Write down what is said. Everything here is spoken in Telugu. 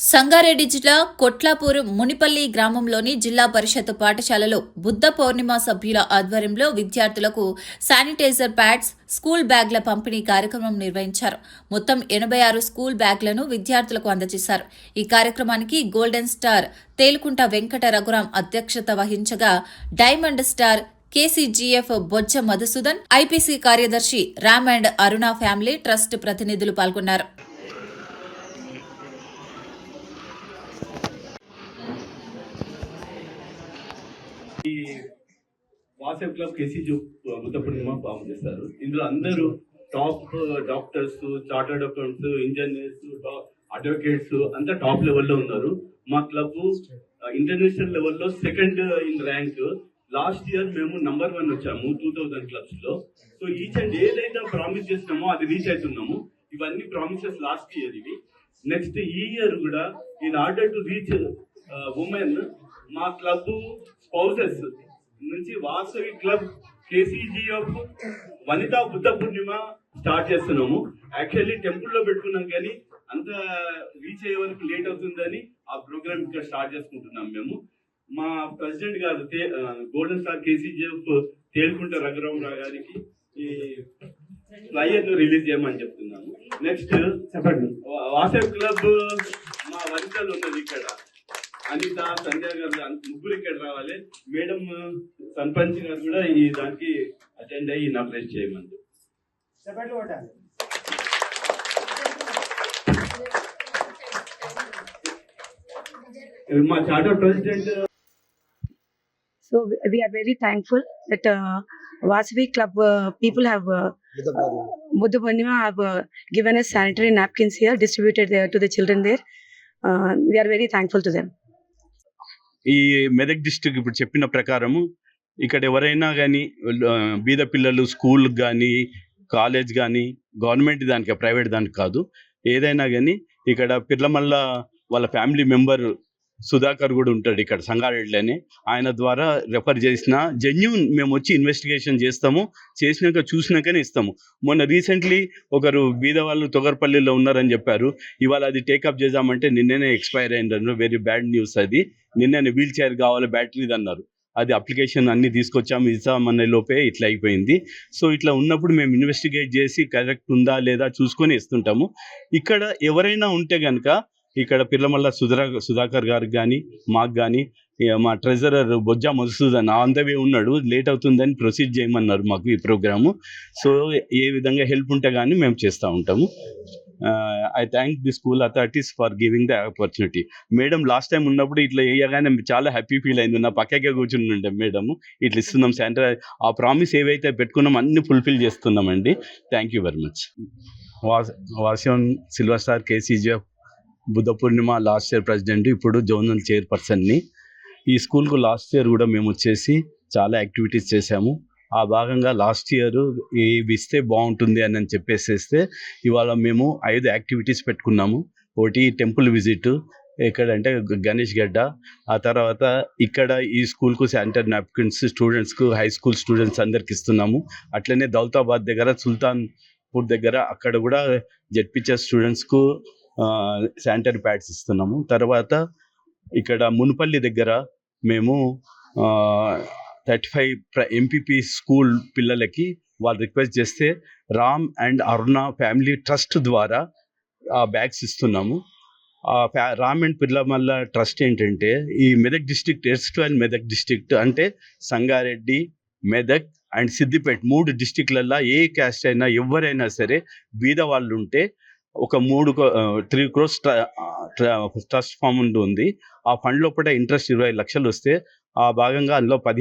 సంగారెడ్డి జిల్లా కొట్లాపూర్ మునిపల్లి గ్రామంలోని జిల్లా పరిషత్ పాఠశాలలో బుద్ధ పౌర్ణిమ సభ్యుల ఆధ్వర్యంలో విద్యార్థులకు శానిటైజర్ ప్యాడ్స్, స్కూల్ బ్యాగ్ల పంపిణీ కార్యక్రమం నిర్వహించారు. మొత్తం 86 స్కూల్ బ్యాగ్లను విద్యార్థులకు అందజేశారు. ఈ కార్యక్రమానికి గోల్డెన్ స్టార్ తేలుకుంట వెంకట రఘురాం అధ్యక్షత వహించగా, డైమండ్ స్టార్ కేసీజీఎఫ్ బొజ్జ మధుసూదన్, ఐపీసీ కార్యదర్శి Ram and Aruna family trust ప్రతినిధులు పాల్గొన్నారు. ఈ వాట్సాప్ క్లబ్ కేసీజీ బుద్ధ పూర్ణిమ ఫామ్ చేస్తారు. ఇందులో అందరూ top doctors, chartered accounts, engineers, advocates అంతా టాప్ లెవెల్లో ఉన్నారు. మా క్లబ్ ఇంటర్నేషనల్ లెవెల్లో second in rank. Last year మేము నంబర్ 1 వచ్చాము 2000 క్లబ్స్ లో. సో ఈచ్ అండ్ ఏదైతే ప్రామిస్ చేసినామో అది రీచ్ అవుతున్నాము. ఇవన్నీ ప్రామిసెస్ లాస్ట్ ఇయర్ ఇవి. నెక్స్ట్ ఈ ఇయర్ కూడా in order to reach women, మా క్లబ్ స్పౌసెస్ నుంచి వాసవి క్లబ్ కేసీజీఎఫ్ వనితా బుద్ధ పూర్ణిమ స్టార్ట్ చేస్తున్నాము. యాక్చువల్లీ టెంపుల్లో పెట్టుకున్నాం కానీ అంత రీచ్ అయ్యే వరకు లేట్ అవుతుందని ఆ ప్రోగ్రామ్ ఇక్కడ స్టార్ట్ చేసుకుంటున్నాం మేము. మా ప్రెసిడెంట్ గారు గోల్డెన్ స్టార్ కేసీజీఎఫ్ తేలుకుంట రఘురామరావు గారికి ఈ ఫ్లైయర్ ను రిలీజ్ చేయమని చెప్తున్నాము. నెక్స్ట్ చెప్పండి, వాసవి క్లబ్ మా వనితలు ఉన్నది ఇక్కడ, అనిత, సంధ్య గారు ముగ్గురు ఇక్కడ రావాలి. మేడం సర్పంచ్ గారు కూడా ఈ దానికి అటెండ్ అయ్యి ఇనాగ్రేట్ చేయమని. మా charter president. So we are very thankful that Vasavi Club people have Buddha Purnima have given us sanitary napkins here, distributed there to the children there. We are very thankful to them. ఈ మెదక్ డిస్ట్రిక్ట్ ఇప్పుడు చెప్పిన ప్రకారము ఇక్కడ ఎవరైనా కానీ బీద పిల్లలు స్కూల్ కానీ కాలేజ్ కానీ గవర్నమెంట్ దానికి ప్రైవేట్ దానికి కాదు, ఏదైనా కానీ ఇక్కడ పిర్లమల్ల వాళ్ళ ఫ్యామిలీ మెంబర్ సుధాకర్ కూడా ఉంటాడు ఇక్కడ సంగారెడ్డిలోనే. ఆయన ద్వారా రెఫర్ చేసిన జెన్యూన్ మేము వచ్చి ఇన్వెస్టిగేషన్ చేస్తాము, చేసినాక చూసినాకనే ఇస్తాము. మొన్న రీసెంట్లీ ఒకరు బీద వాళ్ళు తొగర్పల్లిలో ఉన్నారని చెప్పారు. ఇవాళ అది టేకప్ చేద్దామంటే నిన్ననే ఎక్స్పైర్ అయిందన్నారు. వెరీ బ్యాడ్ న్యూస్ అది. నిన్ననే వీల్ చైర్ కావాలి, బ్యాటరీది అన్నారు. అది అప్లికేషన్ అన్ని తీసుకొచ్చాము, ఇస్తామన్న లోపే ఇట్లా అయిపోయింది. సో ఇట్లా ఉన్నప్పుడు మేము ఇన్వెస్టిగేట్ చేసి కరెక్ట్ ఉందా లేదా చూసుకొని ఇస్తుంటాము. ఇక్కడ ఎవరైనా ఉంటే కనుక ఇక్కడ పిర్లమల్ల సుధాకర్ గారికి కానీ మాకు కానీ మా treasurer Bojja Madhusudan on the way ఉన్నాడు, లేట్ అవుతుందని ప్రొసీడ్ చేయమన్నారు మాకు ఈ ప్రోగ్రాము. సో ఏ విధంగా హెల్ప్ ఉంటే కానీ మేము చేస్తూ ఉంటాము. I thank the school authorities for giving the opportunity. Madam last time ఉన్నప్పుడు ఇట్లా వేయగానే చాలా హ్యాపీ ఫీల్ అయింది. నా పక్కకే కూర్చుని ఉండే మేడము ఇట్లా ఇస్తున్నాం శానిటైజర్. ఆ ప్రామిస్ ఏవైతే పెట్టుకున్నాం అన్ని ఫుల్ఫిల్ చేస్తున్నామండి. Thank you very much. వాసియోన్ silver star KCGF Buddha Purnima last year president, ఇప్పుడు జోనల్ చైర్పర్సన్ని. ఈ స్కూల్కు లాస్ట్ ఇయర్ కూడా మేము వచ్చేసి చాలా యాక్టివిటీస్ చేశాము. ఆ భాగంగా లాస్ట్ ఇయర్ ఇవి ఇస్తే బాగుంటుంది అని చెప్పేసేస్తే ఇవాళ మేము 5 యాక్టివిటీస్ పెట్టుకున్నాము. ఒకటి టెంపుల్ విజిట్ ఎక్కడంటే గణేష్ గడ్డ, ఆ తర్వాత ఇక్కడ ఈ స్కూల్కు శానిటరీ నాప్కిన్స్ స్టూడెంట్స్కు, హై స్కూల్ స్టూడెంట్స్ అందరికి ఇస్తున్నాము. అట్లనే దౌలతాబాద్ దగ్గర సుల్తాన్పూర్ దగ్గర అక్కడ కూడా జెడ్పీహెచ్ స్టూడెంట్స్కు శానిటరీ ప్యాడ్స్ ఇస్తున్నాము. తర్వాత ఇక్కడ మున్పల్లి దగ్గర మేము 35 ఎంపీపీ స్కూల్ పిల్లలకి వాళ్ళు రిక్వెస్ట్ చేస్తే Ram and Aruna family trust ద్వారా ఆ బ్యాగ్స్ ఇస్తున్నాము. రామ్ అండ్ పిర్లమల్ల ట్రస్ట్ ఏంటంటే ఈ Medak district, erstwhile Medak district అంటే సంగారెడ్డి, మెదక్ అండ్ సిద్దిపేట 3 డిస్ట్రిక్ట్లలో ఏ క్యాస్ట్ అయినా ఎవరైనా సరే బీద వాళ్ళు ఉంటే ఒక 3 crores ట్రస్ట్ ఫండ్ ఉంది. ఆ ఫండ్ లోపల ఇంట్రెస్ట్ 20 లక్షలు వస్తే ఆ భాగంగా అందులో